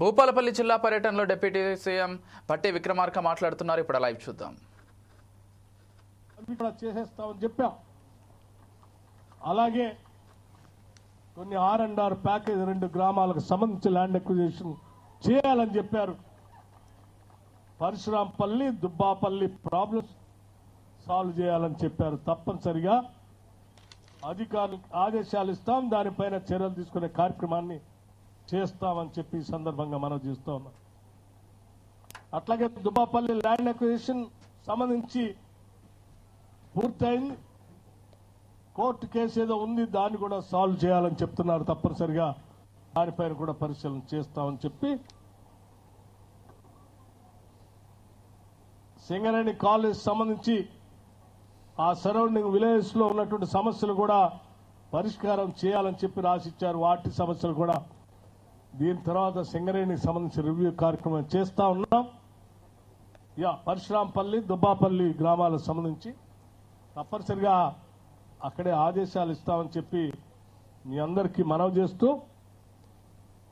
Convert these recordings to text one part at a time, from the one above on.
భూపాలపల్లి జిల్లా పర్యటనలో deputy CM పట్టి విక్రమార్క మాట్లాడుతున్నారు. ఇప్పుడు లైవ్ చూద్దాం. చేసేస్తామని చెప్పాం. అలాగే కొన్ని R&R ప్యాకేజ్ 2 గ్రామాలకు సంబంధించి ల్యాండ్ అక్విజిషన్ చేయాలని చెప్పారు. పరశురాంపల్లి దుబ్బాపల్లి ప్రాబ్లమ్స్ సాల్వ్ చేయాలని చెప్పారు. తప్పనిసరిగా అధికారులకు ఆదేశాలు ఇస్తాం, దానిపైన చర్యలు తీసుకునే కార్యక్రమాన్ని చేస్తామని చెప్పి ఈ సందర్భంగా మనం చేస్తూ ఉన్నాం. అట్లాగే దుబ్బాపల్లి ల్యాండ్ అక్విజిషన్ సంబంధించి పూర్తయింది. కోర్టు కేసు ఏదో ఉంది, దాన్ని కూడా సాల్వ్ చేయాలని చెప్తున్నారు. తప్పనిసరిగా దానిపైన కూడా పరిశీలన చేస్తామని చెప్పి సింగరేణి కాలేజ్ సంబంధించి ఆ సరౌండింగ్ విలేజెస్ లో ఉన్నటువంటి సమస్యలు కూడా పరిష్కారం చేయాలని చెప్పి రాసిచ్చారు. వాటి సమస్యలు కూడా దీని తర్వాత సింగరేణికి సంబంధించి రివ్యూ కార్యక్రమం చేస్తా ఉన్నాం. పరశురాంపల్లి దుబ్బాపల్లి గ్రామాలకు సంబంధించి తప్పనిసరిగా అక్కడే ఆదేశాలు ఇస్తామని చెప్పి మీ అందరికీ మనవి చేస్తూ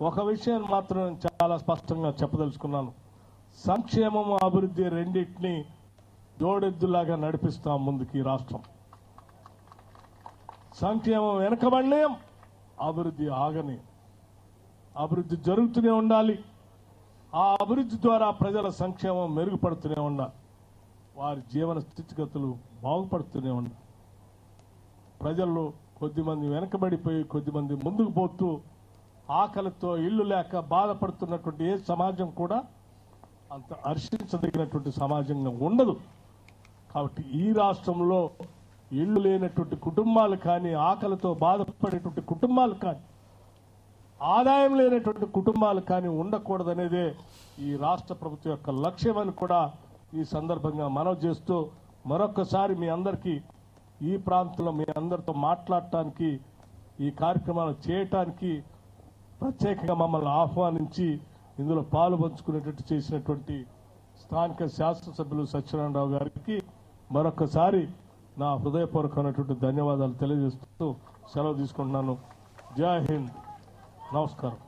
ఒక విషయం మాత్రం నేను చాలా స్పష్టంగా చెప్పదలుచుకున్నాను. సంక్షేమం అభివృద్ధి రెండింటినీ జోడెద్దులాగా నడిపిస్తాం ముందుకి. రాష్ట్రం సంక్షేమం వెనకబడలేం, అభివృద్ధి ఆగని. అభివృద్ధి జరుగుతూనే ఉండాలి. ఆ అభివృద్ధి ద్వారా ప్రజల సంక్షేమం మెరుగుపడుతూనే ఉండాలి, వారి జీవన స్థితిగతులు బాగుపడుతూనే ఉండాలి. ప్రజల్లో కొద్దిమంది వెనకబడిపోయి కొద్దిమంది ముందుకు పోతూ ఆకలితో ఇళ్లు లేక బాధపడుతున్నటువంటి ఏ సమాజం కూడా అంత హర్షించదగినటువంటి సమాజంగా ఉండదు. కాబట్టి ఈ రాష్ట్రంలో ఇళ్లు లేనటువంటి కుటుంబాలు కానీ, ఆకలితో బాధపడేటువంటి కుటుంబాలు కానీ, ఆదాయం లేనటువంటి కుటుంబాలు కానీ ఉండకూడదనేదే ఈ రాష్ట్ర ప్రభుత్వం యొక్క లక్ష్యమని కూడా ఈ సందర్భంగా మనవి చేస్తూ మరొకసారి మీ అందరికీ ఈ ప్రాంతంలో మీ అందరితో మాట్లాడటానికి, ఈ కార్యక్రమాలు చేయటానికి ప్రత్యేకంగా మమ్మల్ని ఆహ్వానించి ఇందులో పాలు పంచుకునేటట్టు చేసినటువంటి స్థానిక శాసనసభ్యులు సత్యనారాయణరావు గారికి మరొకసారి నా హృదయపూర్వకమైనటువంటి ధన్యవాదాలు తెలియజేస్తూ సెలవు తీసుకుంటున్నాను. జై హింద్, నమస్కారం.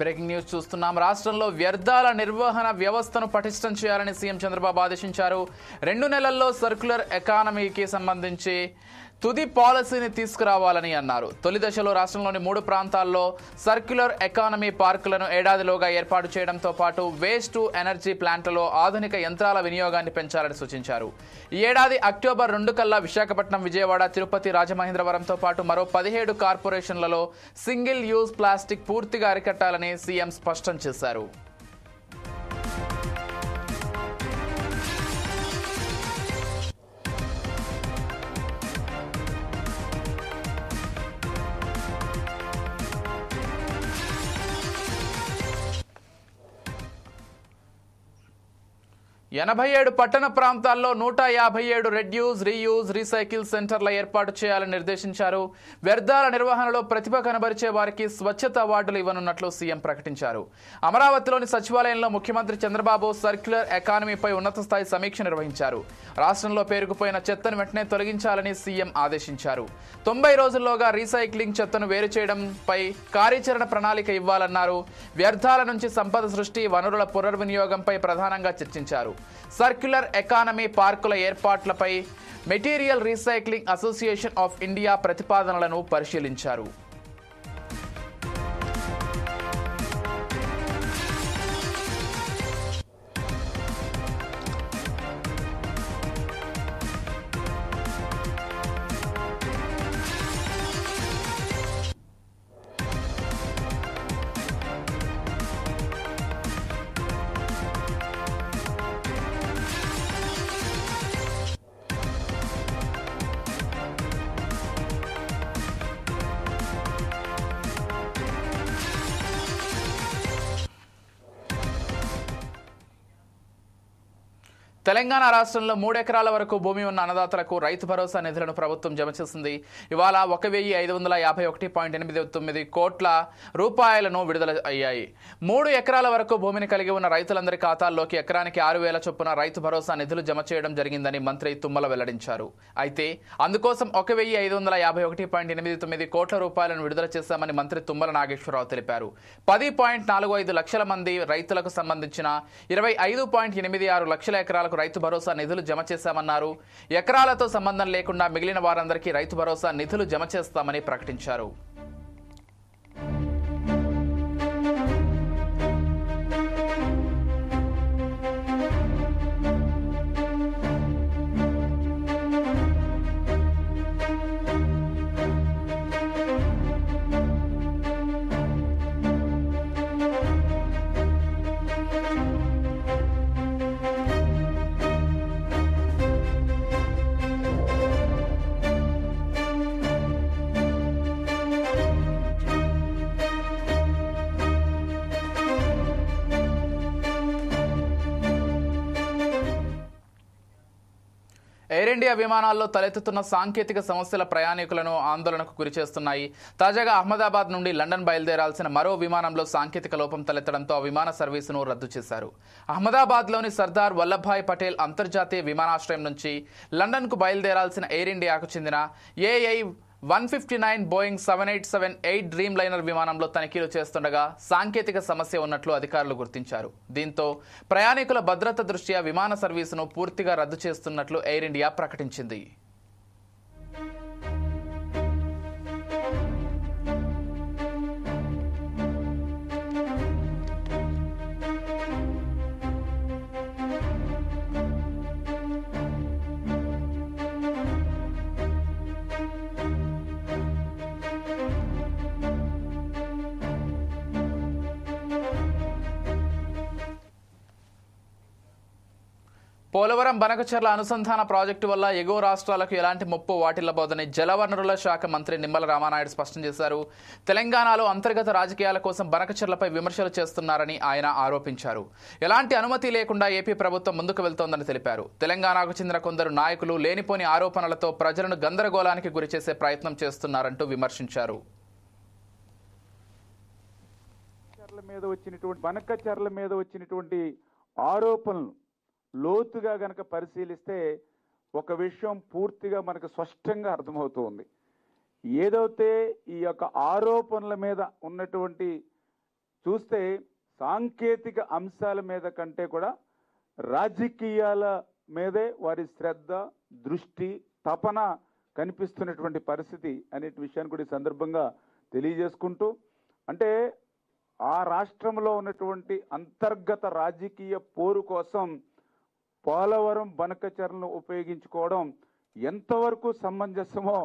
బ్రేకింగ్ న్యూస్ చూస్తున్నాం. రాష్ట్రంలో వ్యర్థాల నిర్వహణ వ్యవస్థను పటిష్టం చేయాలని సీఎం చంద్రబాబు ఆదేశించారు. 2 నెలల్లో సర్క్యులర్ ఎకానమీకి సంబంధించి తుది పాలసీని తీసుకురావాలని అన్నారు. తొలి దశలో రాష్ట్రంలోని 3 ప్రాంతాల్లో సర్క్యులర్ ఎకానమీ పార్కులను ఏడాదిలోగా ఏర్పాటు చేయడంతో పాటు వేస్ట్ టు ఎనర్జీ ప్లాంట్లలో ఆధునిక యంత్రాల వినియోగాన్ని పెంచాలని సూచించారు. ఈ ఏడాది అక్టోబర్ 2 కల్లా విశాఖపట్నం, విజయవాడ, తిరుపతి, రాజమహేంద్రవరంతో పాటు మరో 17 కార్పొరేషన్లలో సింగిల్ యూజ్ ప్లాస్టిక్ పూర్తిగా అరికట్టాలని సీఎం స్పష్టం చేశారు. 87 పట్టణ ప్రాంతాల్లో 157 రెడ్యూస్, రీయూజ్, రీసైకిల్ సెంటర్ల ఏర్పాటు చేయాలని నిర్దేశించారు. వ్యర్థాల నిర్వహణలో ప్రతిభ కనబరిచే వారికి స్వచ్ఛత అవార్డులు ఇవ్వనున్నట్లు సీఎం ప్రకటించారు. అమరావతిలోని సచివాలయంలో ముఖ్యమంత్రి చంద్రబాబు సర్క్యులర్ ఎకానమీపై ఉన్నత స్థాయి సమీక్ష నిర్వహించారు. రాష్ట్రంలో పేరుకుపోయిన చెత్తను వెంటనే తొలగించాలని సీఎం ఆదేశించారు. 90 రోజుల్లోగా రీసైక్లింగ్ చెత్తను వేరు చేయడంపై కార్యాచరణ ప్రణాళిక ఇవ్వాలన్నారు. వ్యర్థాల నుంచి సంపద సృష్టి, వనరుల పునర్వినియోగంపై ప్రధానంగా చర్చించారు. సర్క్యులర్ ఎకానమీ పార్కుల ఏర్పాట్లపై material recycling association of India ప్రతిపాదనలను పరిశీలించారు. తెలంగాణ రాష్ట్రంలో 3 ఎకరాల వరకు భూమి ఉన్న అన్నదాతలకు రైతు భరోసా నిధులను ప్రభుత్వం జమ చేసింది. ఇవాళ 1,551.89 కోట్ల రూపాయలను విడుదల అయ్యాయి. 3 ఎకరాల వరకు భూమిని కలిగి ఉన్న రైతులందరి ఖాతాల్లోకి ఎకరానికి 6,000 చొప్పున రైతు భరోసా నిధులు జమ చేయడం జరిగిందని మంత్రి తుమ్మల వెల్లడించారు. అయితే అందుకోసం 1,551.89 కోట్ల రూపాయలను విడుదల చేశామని మంత్రి తుమ్మల నాగేశ్వరరావు తెలిపారు. 10.45 లక్షల మంది రైతులకు సంబంధించిన 25.86 లక్షల ఎకరాలకు రైతు భరోసా నిధులు జమ చేశామన్నారు. ఎకరాలతో సంబంధం లేకుండా మిగిలిన వారందరికీ రైతు భరోసా నిధులు జమ చేస్తామని ప్రకటించారు. ఎయిర్ ఇండియా విమానాల్లో తలెత్తుతున్న సాంకేతిక సమస్యల ప్రయాణికులను ఆందోళనకు గురిచేస్తున్నాయి. తాజాగా అహ్మదాబాద్ నుండి లండన్ బయలుదేరాల్సిన మరో విమానంలో సాంకేతిక లోపం తలెత్తడంతో ఆ విమాన సర్వీసును రద్దు చేశారు. అహ్మదాబాద్లోని సర్దార్ వల్లభాయ్ పటేల్ అంతర్జాతీయ విమానాశ్రయం నుంచి లండన్కు బయలుదేరాల్సిన ఎయిర్ ఇండియాకు చెందిన ఏఐ 159 బోయింగ్ 7878 డ్రీమ్ లైనర్ విమానంలో తనిఖీలు చేస్తుండగా సాంకేతిక సమస్య ఉన్నట్లు అధికారులు గుర్తించారు. దీంతో ప్రయాణికుల భద్రత దృష్ట్యా విమాన సర్వీసును పూర్తిగా రద్దు చేస్తున్నట్లు ఎయిర్ ఇండియా ప్రకటించింది. పోలవరం బనకచెర్ల అనుసంధాన ప్రాజెక్టు వల్ల ఎగువ రాష్ట్రాలకు ఎలాంటి ముప్పు వాటిల్లబోదని జలవనరుల శాఖ మంత్రి నిమ్మల రామానాయుడు స్పష్టం చేశారు. తెలంగాణలో అంతర్గత రాజకీయాల కోసం బనకచెర్లపై విమర్శలు చేస్తున్నారని ఆయన ఆరోపించారు. ఎలాంటి అనుమతి లేకుండా ఏపీ ప్రభుత్వం ముందుకు వెళ్తోందని తెలిపారు. తెలంగాణకు చెందిన కొందరు నాయకులు లేనిపోని ఆరోపణలతో ప్రజలను గందరగోళానికి గురిచేసే ప్రయత్నం చేస్తున్నారంటూ విమర్శించారు. బనకచెర్ల మీద వచ్చినటువంటి ఆరోపణలు లోతుగా గనక పరిశీలిస్తే ఒక విషయం పూర్తిగా మనకు స్పష్టంగా అర్థమవుతుంది. ఏదైతే ఈ యొక్క ఆరోపణల మీద ఉన్నటువంటి చూస్తే సాంకేతిక అంశాల మీద కంటే కూడా రాజకీయాల మీదే వారి శ్రద్ధ, దృష్టి, తపన కనిపిస్తున్నటువంటి పరిస్థితి అనే విషయాన్ని కూడా ఈ సందర్భంగా తెలియజేసుకుంటూ, అంటే ఆ రాష్ట్రంలో ఉన్నటువంటి అంతర్గత రాజకీయ పోరు కోసం పోలవరం బనకచెర్లను ఉపయోగించుకోవడం ఎంతవరకు సమంజసమో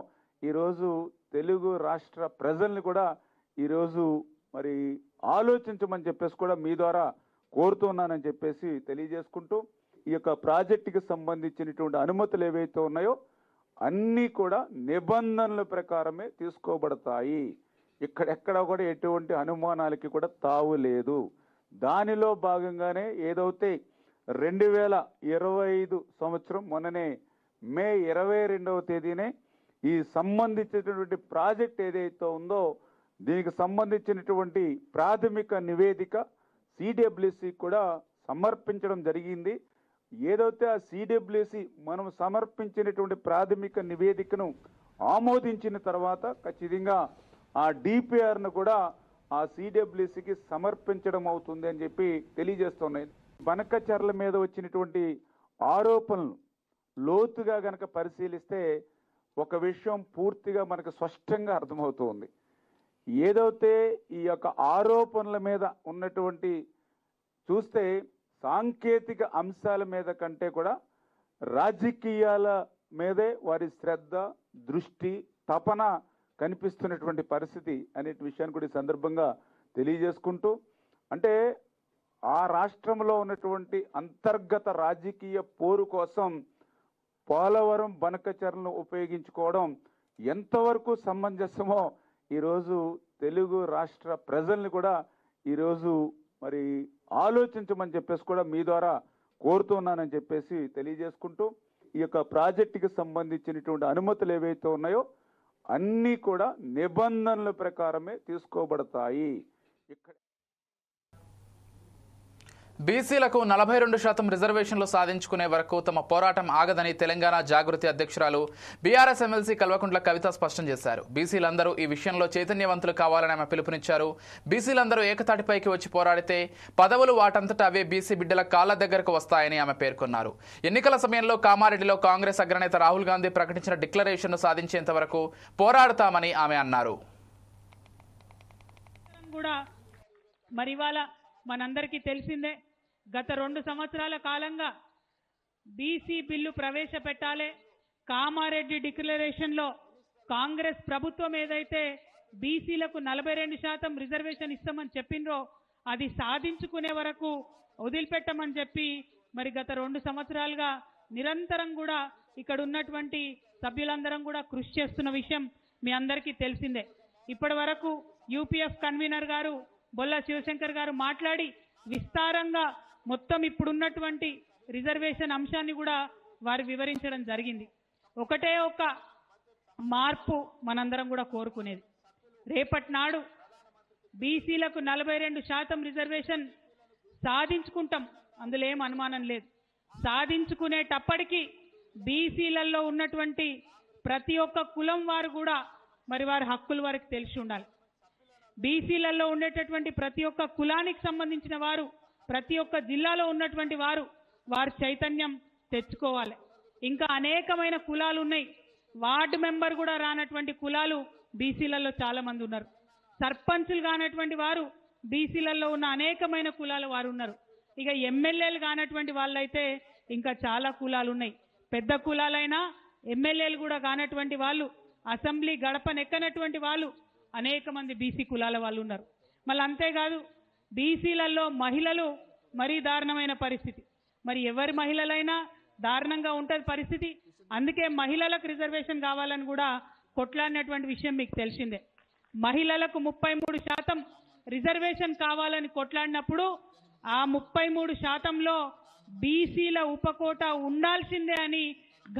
ఈరోజు తెలుగు రాష్ట్ర ప్రజల్ని కూడా ఈరోజు మరి ఆలోచించమని చెప్పేసి కూడా మీ ద్వారా కోరుతున్నానని చెప్పేసి తెలియజేసుకుంటూ, ఈ యొక్క ప్రాజెక్టుకి సంబంధించినటువంటి అనుమతులు ఏవైతే ఉన్నాయో అన్నీ కూడా నిబంధనల ప్రకారమే తీసుకోబడతాయి. ఇక్కడెక్కడ కూడా ఎటువంటి అనుమానాలకి కూడా తావు లేదు. దానిలో భాగంగానే ఏదైతే 2025 సంవత్సరం మొన్ననే మే 22వ తేదీనే ఈ సంబంధించినటువంటి ప్రాజెక్ట్ ఏదైతే ఉందో దీనికి సంబంధించినటువంటి ప్రాథమిక నివేదిక సిడబ్ల్యూసి కూడా సమర్పించడం జరిగింది. ఏదైతే ఆ సిడబ్ల్యూసి మనం సమర్పించినటువంటి ప్రాథమిక నివేదికను ఆమోదించిన తర్వాత ఖచ్చితంగా ఆ డిపిఆర్ను కూడా ఆ సిడబ్ల్యూసికి సమర్పించడం అవుతుంది అని చెప్పి తెలియజేస్తున్నాయి. బనకచర్ల మీద వచ్చినటువంటి ఆరోపణలు లోతుగా గనక పరిశీలిస్తే ఒక విషయం పూర్తిగా మనకు స్పష్టంగా అర్థమవుతుంది. ఏదైతే ఈ యొక్క ఆరోపణల మీద ఉన్నటువంటి చూస్తే సాంకేతిక అంశాల మీద కంటే కూడా రాజకీయాల మీదే వారి శ్రద్ధ, దృష్టి, తపన కనిపిస్తున్నటువంటి పరిస్థితి అనే విషయాన్ని కూడా ఈ సందర్భంగా తెలియజేసుకుంటూ, అంటే ఆ రాష్ట్రంలో ఉన్నటువంటి అంతర్గత రాజకీయ పోరు కోసం పోలవరం బనకచర్లను ఉపయోగించుకోవడం ఎంతవరకు సమంజసమో ఈరోజు తెలుగు రాష్ట్ర ప్రజల్ని కూడా ఈరోజు మరి ఆలోచించమని చెప్పేసి కూడా మీ ద్వారా కోరుతున్నానని చెప్పేసి తెలియజేసుకుంటూ, ఈ యొక్క ప్రాజెక్టుకి సంబంధించినటువంటి అనుమతులు ఏవైతే ఉన్నాయో అన్నీ కూడా నిబంధనల ప్రకారమే తీసుకోబడతాయి. ఇక్కడ బీసీలకు 42% రిజర్వేషన్లు సాధించుకునే వరకు తమ పోరాటం ఆగదని తెలంగాణ జాగృతి అధ్యక్షురాలు బీఆర్ఎస్ ఎమ్మెల్సీ కల్వకుంట్ల కవిత స్పష్టం చేశారు. బీసీలందరూ ఈ విషయంలో చైతన్యవంతులు కావాలని ఆమె పిలుపునిచ్చారు. బీసీలందరూ ఏకతాటిపైకి వచ్చి పోరాడితే పదవులు వాటంతట అవే బీసీ బిడ్డల కాళ్ల దగ్గరకు వస్తాయని ఆమె పేర్కొన్నారు. ఎన్నికల సమయంలో కామారెడ్డిలో కాంగ్రెస్ అగ్రనేత రాహుల్ గాంధీ ప్రకటించిన డిక్లరేషన్ను సాధించేంత వరకు పోరాడతామని ఆమె అన్నారు. మనందరికీ తెలిసిందే, గత 2 సంవత్సరాల కాలంగా బీసీ బిల్లు ప్రవేశపెట్టాలి, కామారెడ్డి డిక్లరేషన్లో కాంగ్రెస్ ప్రభుత్వం ఏదైతే బీసీలకు 42% రిజర్వేషన్ ఇస్తామని చెప్పిండ్రో అది సాధించుకునే వరకు వదిలిపెట్టమని చెప్పి మరి గత 2 సంవత్సరాలుగా నిరంతరం కూడా ఇక్కడ ఉన్నటువంటి సభ్యులందరం కూడా కృషి చేస్తున్న విషయం మీ అందరికీ తెలిసిందే. ఇప్పటి వరకు యూపీఎఫ్ కన్వీనర్ గారు బొల్ల శివశంకర్ గారు మాట్లాడి విస్తారంగా మొత్తం ఇప్పుడున్నటువంటి రిజర్వేషన్ అంశాన్ని కూడా వారు వివరించడం జరిగింది. ఒకటే ఒక మార్పు మనందరం కూడా కోరుకునేది, రేపటి నాడు బీసీలకు 42% రిజర్వేషన్ సాధించుకుంటాం, అందులో ఏం అనుమానం లేదు. సాధించుకునేటప్పటికీ బీసీలలో ఉన్నటువంటి ప్రతి ఒక్క కులం వారు కూడా మరి వారి హక్కులు వారికి తెలిసి ఉండాలి. బీసీలలో ఉండేటటువంటి ప్రతి ఒక్క కులానికి సంబంధించిన వారు, ప్రతి ఒక్క జిల్లాలో ఉన్నటువంటి వారు చైతన్యం తెచ్చుకోవాలి. ఇంకా అనేకమైన కులాలు ఉన్నాయి, వార్డు మెంబర్ కూడా రానటువంటి కులాలు బీసీలలో చాలా మంది ఉన్నారు. సర్పంచులు కానటువంటి వారు బీసీలలో ఉన్న అనేకమైన కులాల వారు ఉన్నారు. ఇక ఎమ్మెల్యేలు కానటువంటి వాళ్ళైతే ఇంకా చాలా కులాలు ఉన్నాయి. పెద్ద కులాలైనా ఎమ్మెల్యేలు కూడా కానటువంటి వాళ్ళు, అసెంబ్లీ గడపనెక్కనటువంటి వాళ్ళు అనేక మంది బీసీ కులాల వాళ్ళు ఉన్నారు. మళ్ళీ అంతేకాదు బీసీలలో మహిళలు మరీ దారుణమైన పరిస్థితి. మరి ఎవరి మహిళలైనా దారుణంగా ఉంటుంది పరిస్థితి. అందుకే మహిళలకు రిజర్వేషన్ కావాలని కూడా కొట్లాడినటువంటి విషయం మీకు తెలిసిందే. మహిళలకు 33% రిజర్వేషన్ కావాలని కొట్లాడినప్పుడు ఆ 33%లో బీసీల ఉపకోట ఉండాల్సిందే అని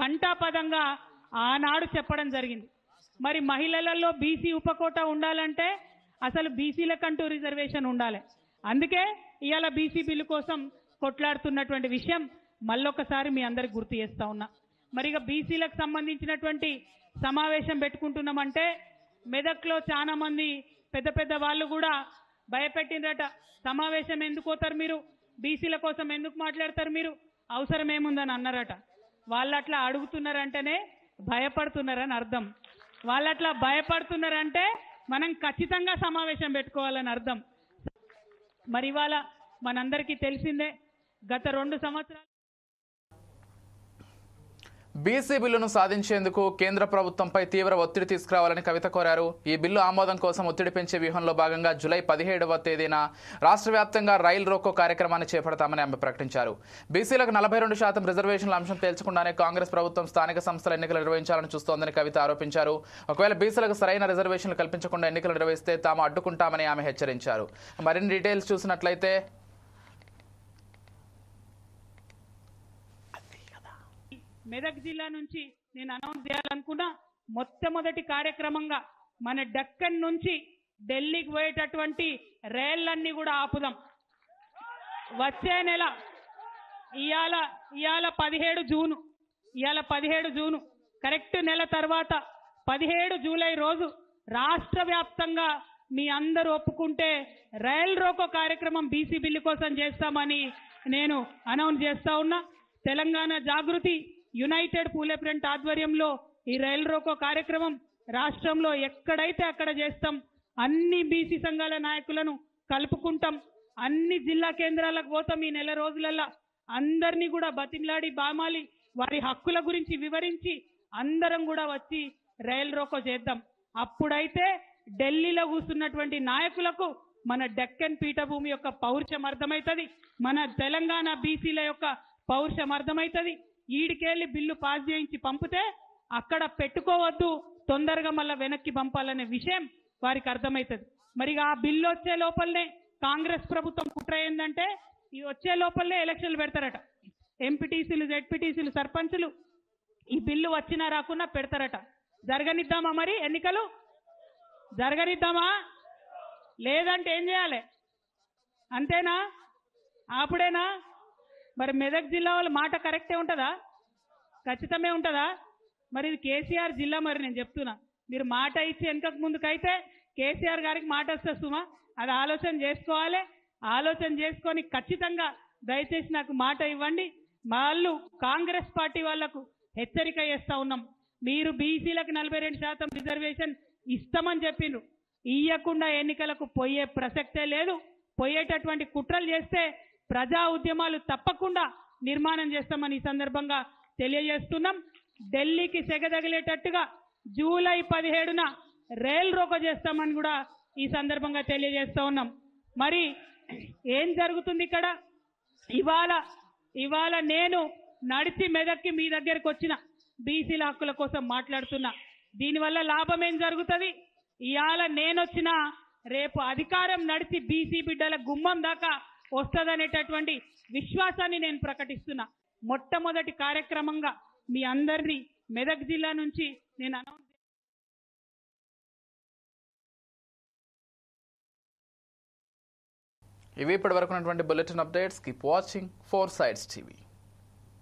ఘంటాపదంగా ఆనాడు చెప్పడం జరిగింది. మరి మహిళలలో బీసీ ఉపకోట ఉండాలంటే అసలు బీసీలకంటూ రిజర్వేషన్ ఉండాలి. అందుకే ఇవాళ బీసీ బిల్లు కోసం కొట్లాడుతున్నటువంటి విషయం మళ్ళొకసారి మీ అందరికి గుర్తు చేస్తా ఉన్నా. మరి ఇక బీసీలకు సంబంధించినటువంటి సమావేశం పెట్టుకుంటున్నామంటే మెదక్లో చాలా మంది పెద్ద పెద్ద వాళ్ళు కూడా భయపెట్టిండ్రట. సమావేశం ఎందుకు పోతారు మీరు, బీసీల కోసం ఎందుకు మాట్లాడతారు మీరు, అవసరం ఏముందని అన్నారట. వాళ్ళు అట్లా అడుగుతున్నారంటేనే భయపడుతున్నారని అర్థం. వాళ్ళు అట్లా భయపడుతున్నారంటే మనం ఖచ్చితంగా సమావేశం పెట్టుకోవాలని అర్థం. మరి ఇవాళ మనందరికీ తెలిసిందే, గత 2 సంవత్సరాలు బీసీ బిల్లును సాధించేందుకు కేంద్ర ప్రభుత్వంపై తీవ్ర ఒత్తిడి తీసుకురావాలని కవిత కోరారు. ఈ బిల్లు ఆమోదం కోసం ఒత్తిడి పెంచే వ్యూహంలో భాగంగా జూలై 17వ తేదీన రాష్ట్ర వ్యాప్తంగా రైలు రోకో కార్యక్రమాన్ని చేపడతామని ఆమె ప్రకటించారు. బీసీలకు 42% రిజర్వేషన్ల అంశం తేల్చకుండానే కాంగ్రెస్ ప్రభుత్వం స్థానిక సంస్థల ఎన్నికలు నిర్వహించాలని చూస్తోందని కవిత ఆరోపించారు. ఒకవేళ బీసీలకు సరైన రిజర్వేషన్లు కల్పించకుండా ఎన్నికలు నిర్వహిస్తే తాము అడ్డుకుంటామని ఆమె హెచ్చరించారు. మరిన్ని డీటెయిల్స్ చూసినట్లయితే మెదక్ జిల్లా నుంచి నేను అనౌన్స్ చేయాలనుకున్నా మొట్టమొదటి కార్యక్రమంగా మన డక్కన్ నుంచి ఢిల్లీకి పోయేటటువంటి రైళ్లన్నీ కూడా ఆపుదాం. వచ్చే నెల ఇవాళ 17 జూను కరెక్ట్ నెల తర్వాత 17 జూలై రోజు రాష్ట్ర వ్యాప్తంగా మీ అందరూ ఒప్పుకుంటే రైల్ రోకో కార్యక్రమం బీసీ బిల్లు కోసం చేస్తామని నేను అనౌన్స్ చేస్తా ఉన్నా. తెలంగాణ జాగృతి యునైటెడ్ పూలే ఫ్రంట్ ఆధ్వర్యంలో ఈ రైల్ రోకో కార్యక్రమం రాష్ట్రంలో ఎక్కడైతే అక్కడ చేస్తాం. అన్ని బీసీ సంఘాల నాయకులను కలుపుకుంటాం. అన్ని జిల్లా కేంద్రాలకు పోతాం. ఈ నెల రోజులల్లా అందరినీ కూడా బతిమలాడి బామాలి వారి హక్కుల గురించి వివరించి అందరం కూడా వచ్చి రైల్ రోకో చేద్దాం. అప్పుడైతే ఢిల్లీలో కూర్చున్నటువంటి నాయకులకు మన డెక్కన్ పీఠభూమి యొక్క పౌరుషం అర్థమవుతుంది, మన తెలంగాణ బీసీల యొక్క పౌరుషం అర్థమవుతుంది. ఈడికెళ్ళి బిల్లు పాస్ చేయించి పంపితే అక్కడ పెట్టుకోవద్దు, తొందరగా మళ్ళీ వెనక్కి పంపాలనే విషయం వారికి అర్థమవుతుంది. మరి ఆ బిల్లు వచ్చే లోపలనే కాంగ్రెస్ ప్రభుత్వం కుట్ర ఏంటంటే ఈ వచ్చే లోపలనే ఎలక్షన్లు పెడతారట. ఎంపీటీసీలు, జెడ్పీటీసీలు, సర్పంచులు ఈ బిల్లు వచ్చినా రాకున్నా పెడతారట. జరగనిద్దామా? మరి ఎన్నికలు జరగనిద్దామా? లేదంటే ఏం చేయాలి? అంతేనా? అప్పుడేనా? మరి మెదక్ జిల్లా వాళ్ళ మాట కరెక్టే ఉంటుందా? ఖచ్చితమే ఉంటుందా? మరి ఇది కేసీఆర్ జిల్లా. మరి నేను చెప్తున్నా, మీరు మాట ఇచ్చి వెనకకు ముందుకైతే కేసీఆర్ గారికి మాట వస్తే సుమా అది ఆలోచన చేసుకోవాలి. ఆలోచన చేసుకొని ఖచ్చితంగా దయచేసి నాకు మాట ఇవ్వండి. వాళ్ళు కాంగ్రెస్ పార్టీ వాళ్లకు హెచ్చరిక చేస్తా ఉన్నాం. మీరు బీసీలకు 42% రిజర్వేషన్ ఇస్తామని చెప్పిండ్రు. ఇయ్యకుండా ఎన్నికలకు పోయే ప్రసక్తే లేదు. పోయేటటువంటి కుట్రలు చేస్తే ప్రజా ఉద్యమాలు తప్పకుండా నిర్మాణం చేస్తామని ఈ సందర్భంగా తెలియజేస్తున్నాం. ఢిల్లీకి సెగదగిలేటట్టుగా జూలై 17న రైల్ రోకో చేస్తామని కూడా ఈ సందర్భంగా తెలియజేస్తా ఉన్నాం. మరి ఏం జరుగుతుంది ఇక్కడ? ఇవాళ నేను నడిచి మెదక్కి మీ దగ్గరికి వచ్చిన బీసీల హక్కుల కోసం మాట్లాడుతున్నా. దీనివల్ల లాభం ఏం జరుగుతుంది? ఇవాళ నేనొచ్చిన రేపు అధికారం నడిచి బీసీ బిడ్డల గుమ్మం దాకా వస్తుందనేటటువంటి విశ్వాసాన్ని నేను ప్రకటిస్తున్నా. మొట్టమొదటి కార్యక్రమంగా మీ అందరినీ మెదక్ జిల్లా నుంచి నేను అనౌన్స్ ఇవి ఇప్పటి వరకు ఉన్నటువంటి bulletin updates. Keep watching 4 Sides TV.